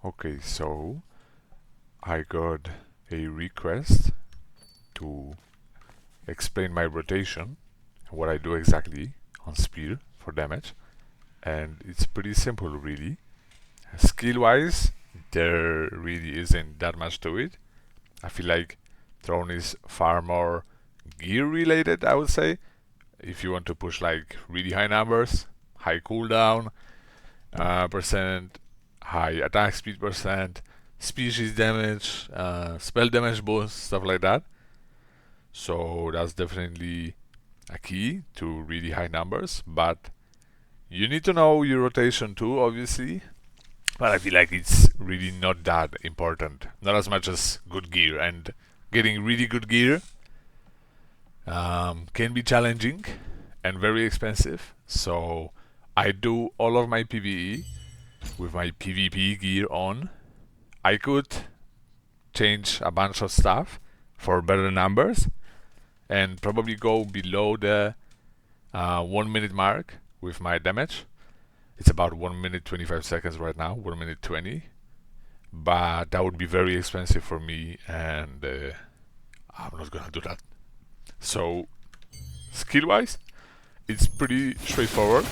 Okay, so I got a request to explain my rotation, what I do exactly on spear for damage, and it's pretty simple really. Skill wise, there really isn't that much to it. I feel like Throne is far more gear related, I would say. If you want to push like really high numbers, high cooldown percent, high attack speed percent, species damage, spell damage boost, stuff like that. So that's definitely a key to really high numbers, but you need to know your rotation too, obviously. But I feel like it's really not that important. Not as much as good gear, and getting really good gear can be challenging and very expensive. So I do all of my PvE with my PvP gear on. I could change a bunch of stuff for better numbers and probably go below the 1 minute mark with my damage. It's about 1 minute 25 seconds right now, 1 minute 20. But that would be very expensive for me, and I'm not gonna do that. So, skill wise, it's pretty straightforward.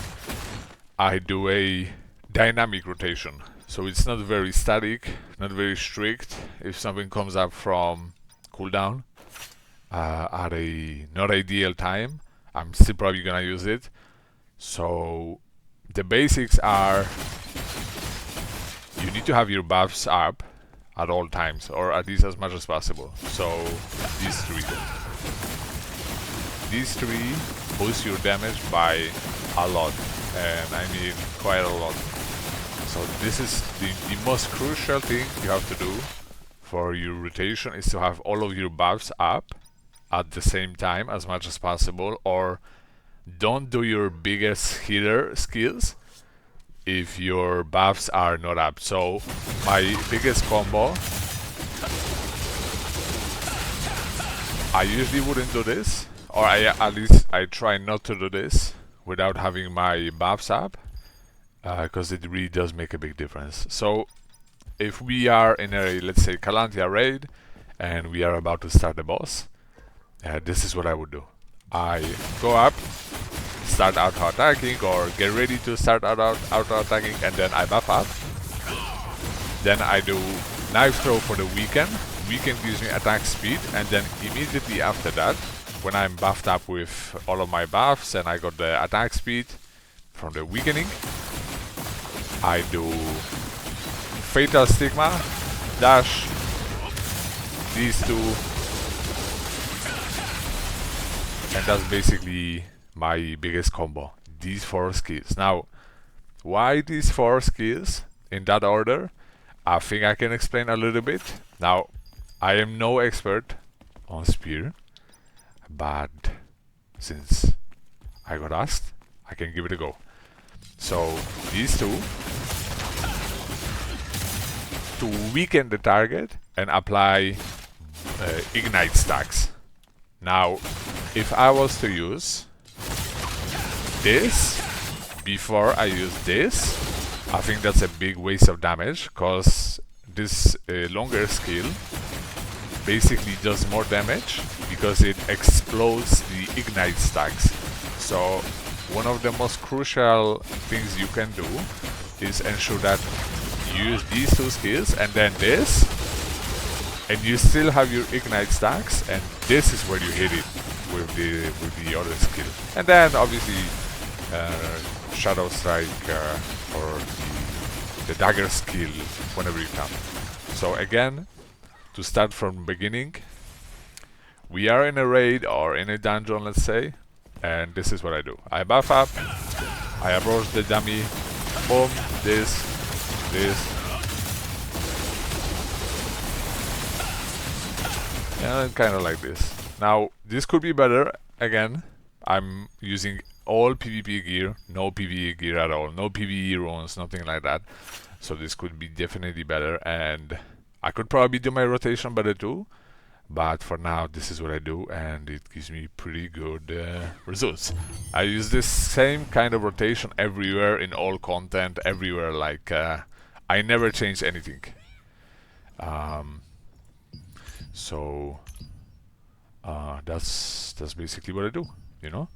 I do a dynamic rotation, so it's not very static, not very strict. If something comes up from cooldown at a not ideal time, I'm still probably gonna use it. So the basics are you need to have your buffs up at all times, or at least as much as possible. So these three boost your damage by a lot, and I mean quite a lot. So this is the most crucial thing you have to do for your rotation, is to have all of your buffs up at the same time as much as possible, or don't do your biggest hitter skills if your buffs are not up. So my biggest combo, I usually wouldn't do this, or at least I try not to do this without having my buffs up, because it really does make a big difference. So if we are in a, let's say, Calantia raid and we are about to start the boss, this is what I would do. I go up, start auto attacking, or get ready to start auto attacking, and then I buff up. Then I do knife throw for the weaken. Weaken gives me attack speed, and then immediately after that, when I'm buffed up with all of my buffs and I got the attack speed from the weakening, I do Fatal Stigma, dash, these two, and that's basically my biggest combo, these 4 skills. Now, why these 4 skills in that order? I think I can explain a little bit. Now, I am no expert on spear, but since I got asked, I can give it a go. So these two to weaken the target and apply ignite stacks. Now, if I was to use this before I use this, I think that's a big waste of damage, because this longer skill basically does more damage because it explodes the ignite stacks. So one of the most crucial things you can do is ensure that you use these 2 skills and then this, and you still have your ignite stacks, and this is where you hit it with the other skill. And then obviously Shadow Strike or the Dagger skill whenever you can. So again, to start from the beginning, we are in a raid or in a dungeon, let's say, and this is what I do. I buff up, I approach the dummy, boom, this, and kind of like this. Now, this could be better. Again, I'm using all PvP gear, no PvE gear at all, no PvE runes, nothing like that. So this could be definitely better, and I could probably do my rotation better too. But for now, this is what I do, and it gives me pretty good results. I use this same kind of rotation everywhere, in all content, everywhere. Like I never change anything. So that's basically what I do, you know.